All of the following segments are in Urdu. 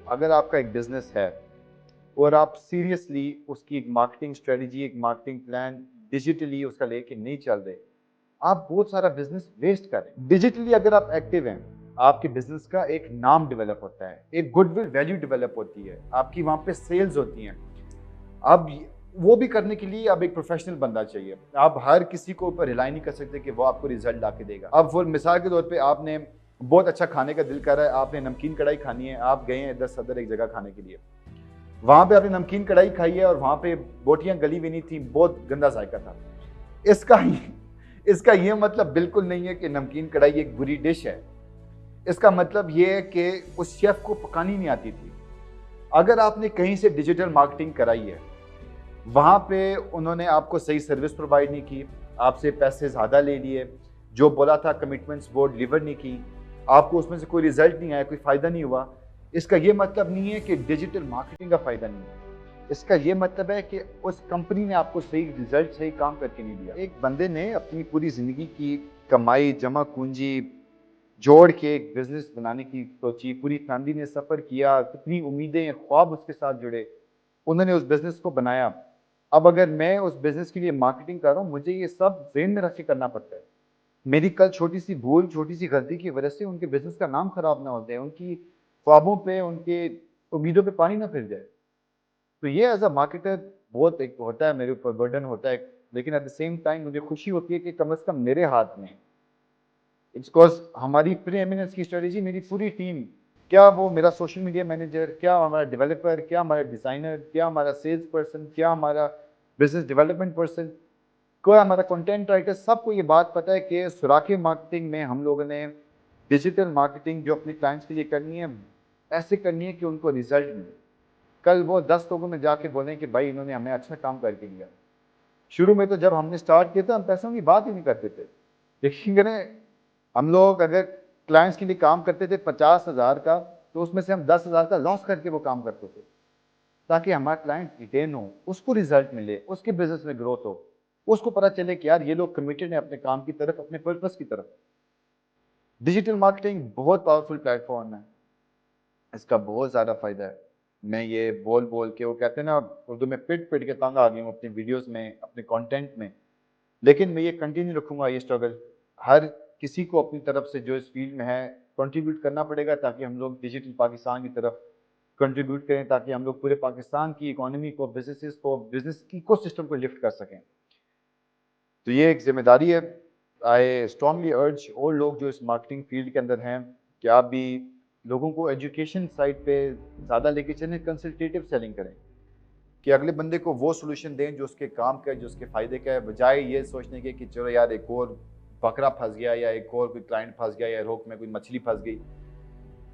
اگر آپ کا ایک بزنس ہے اور آپ سیریسلی اس کی ایک مارکیٹنگ اسٹریٹجی، ایک مارکیٹنگ پلان ڈیجیٹلی اس کا لے کے نہیں چل رہے، آپ بہت سارا بزنس ویسٹ کر رہے ہیں۔ ڈیجیٹلی اگر آپ ایکٹیو ہیں، آپ کے بزنس کا ایک نام ڈیولپ ہوتا ہے، ایک گڈ ول ویلیو ڈیولپ ہوتی ہے، آپ کی وہاں پہ سیلز ہوتی ہیں۔ اب وہ بھی کرنے کے لیے اب ایک پروفیشنل بندہ چاہیے۔ آپ ہر کسی کو اوپر ریلائی نہیں کر سکتے کہ وہ آپ کو ریزلٹ لا کے دے گا۔ اب وہ مثال کے طور پہ آپ نے بہت اچھا کھانے کا دل کر رہا ہے، آپ نے نمکین کڑھائی کھانی ہے، آپ گئے ہیں ادھر صدر ایک جگہ کھانے کے لیے، وہاں پہ آپ نے نمکین کڑھائی کھائی ہے اور وہاں پہ بوٹیاں گلی ہوئی نہیں تھیں، بہت گندا ذائقہ تھا۔ اس کا یہ مطلب بالکل نہیں ہے کہ نمکین کڑھائی ایک بری ڈش ہے۔ اس کا مطلب یہ ہے کہ اس شیف کو پکانی نہیں آتی تھی۔ اگر آپ نے کہیں سے ڈیجیٹل مارکیٹنگ کرائی ہے، وہاں پہ انہوں نے آپ کو صحیح سروس پرووائڈ نہیں کی، آپ سے پیسے زیادہ لے لیے، جو بولا تھا کمٹمنٹس وہ ڈلیور نہیں کی، آپ کو اس میں سے کوئی ریزلٹ نہیں آیا، کوئی فائدہ نہیں ہوا، اس کا یہ مطلب نہیں ہے کہ ڈیجیٹل مارکیٹنگ کا فائدہ نہیں ہے۔ اس کا یہ مطلب ہے کہ اس کمپنی نے آپ کو صحیح ریزلٹ، صحیح کام کر کے نہیں دیا۔ ایک بندے نے اپنی پوری زندگی کی کمائی، جمع پونجی جوڑ کے ایک بزنس بنانے کی سوچی، پوری فیملی نے سفر کیا، کتنی امیدیں، خواب اس کے ساتھ جڑے، انہوں نے اس بزنس کو بنایا۔ اب اگر میں اس بزنس کے لیے مارکیٹنگ کر رہا ہوں، مجھے یہ سب ذہن میں رکھ کے کرنا پڑتا ہے۔ میری کل چھوٹی سی بھول، چھوٹی سی غلطی کی وجہ سے ان کے بزنس کا نام خراب نہ ہو جائے، ان کی خوابوں پہ، ان کے امیدوں پہ پانی نہ پھر جائے۔ تو یہ ایز اے مارکیٹر بہت ایک ہوتا ہے میرے اوپر برڈن ہوتا ہے، لیکن ایٹ دا سیم ٹائم مجھے خوشی ہوتی ہے کہ کم از کم میرے ہاتھ میں اٹس کوز ہماری پری ایمیننس کی اسٹریٹجی، میری پوری ٹیم، کیا وہ میرا سوشل میڈیا مینیجر، کیا ہمارا ڈیولپر، کیا ہمارا ڈیزائنر، کیا ہمارا سیلز پرسن، کیا ہمارا بزنس ڈیولپمنٹ پرسن، کوئی ہمارا کنٹینٹ رائٹر، سب کو یہ بات پتہ ہے کہ سوراخ مارکیٹنگ میں ہم لوگوں نے ڈیجیٹل مارکیٹنگ جو اپنے کلائنٹس کے لیے کرنی ہے، ایسے کرنی ہے کہ ان کو ریزلٹ ملے۔ کل وہ 10 لوگوں میں جا کے بولیں کہ بھائی انہوں نے ہمیں اچھا کام کر کے دیا۔ شروع میں تو جب ہم نے سٹارٹ کیا تھا، ہم پیسوں کی بات ہی نہیں کرتے تھے، یقین کریں ہم لوگ اگر کلائنٹس کے لیے کام کرتے تھے 50,000 کا، تو اس میں سے ہم 10,000 کا لاس کر کے وہ کام کرتے تھے، تاکہ ہمارا کلائنٹ ریٹین ہو، اس کو ریزلٹ ملے، اس کے بزنس میں گروتھ ہو، اس کو پتہ چلے کہ یار یہ لوگ کمیٹڈ ہیں اپنے کام کی طرف، اپنے پرپس کی طرف۔ ڈیجیٹل مارکیٹنگ بہت پاورفل پلیٹ فارم ہے، اس کا بہت زیادہ فائدہ ہے۔ میں یہ بول بول کے، وہ کہتے ہیں نا اردو میں، پٹ پٹ کے تنگ آ گیا ہوں اپنی ویڈیوز میں، اپنے کانٹینٹ میں، لیکن میں یہ کنٹینیو رکھوں گا یہ اسٹرگل۔ ہر کسی کو اپنی طرف سے جو اس فیلڈ میں ہے کنٹریبیوٹ کرنا پڑے گا، تاکہ ہم لوگ ڈیجیٹل پاکستان کی طرف کنٹریبیوٹ کریں، تاکہ ہم لوگ پورے پاکستان کی اکانومی کو، بزنسز کو، بزنس ایکو سسٹم کو لفٹ کر سکیں۔ تو یہ ایک ذمہ داری ہے۔ آئی اسٹرانگلی ارج اور لوگ جو اس مارکیٹنگ فیلڈ کے اندر ہیں کہ آپ بھی لوگوں کو ایجوکیشن سائٹ پہ زیادہ لے کے چلیں، کنسلٹیٹیو سیلنگ کریں، کہ اگلے بندے کو وہ سولوشن دیں جو اس کے کام کا ہے، جو اس کے فائدے کا ہے، بجائے یہ سوچنے کے کہ چلو یار ایک اور بکرا پھنس گیا، یا ایک اور کوئی کلائنٹ پھنس گیا، یا روک میں کوئی مچھلی پھنس گئی۔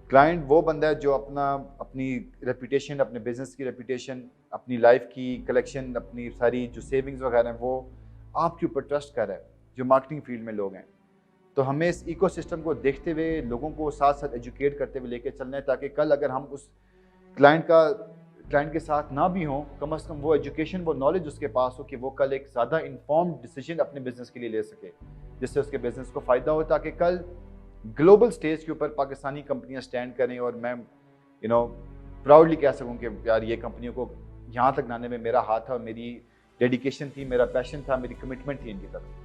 کلائنٹ وہ بندہ ہے جو اپنی ریپوٹیشن، اپنے بزنس کی ریپوٹیشن، اپنی لائف کی کلیکشن، اپنی ساری جو سیونگز وغیرہ ہیں، وہ آپ کے اوپر ٹرسٹ کر رہا ہے، جو مارکیٹنگ فیلڈ میں لوگ ہیں۔ تو ہمیں اس ایکو سسٹم کو دیکھتے ہوئے، لوگوں کو ساتھ ساتھ ایجوکیٹ کرتے ہوئے لے کے چلنا ہے، تاکہ کل اگر ہم اس کلائنٹ کے ساتھ نہ بھی ہوں، کم از کم وہ ایجوکیشن، وہ نالج اس کے پاس ہو کہ وہ کل ایک زیادہ انفارمڈ ڈیسیجن اپنے بزنس کے لیے لے سکے، جس سے اس کے بزنس کو فائدہ ہو، تاکہ کل گلوبل سٹیج کے اوپر پاکستانی کمپنیاں سٹینڈ کریں، اور میں پراؤڈلی کہہ سکوں کہ یار یہ کمپنیوں کو یہاں تک لانے میں میرا ہاتھ تھا، اور میری ڈیڈیکیشن تھی، میرا پیشن تھا، میری کمٹمنٹ تھی ان کی طرف۔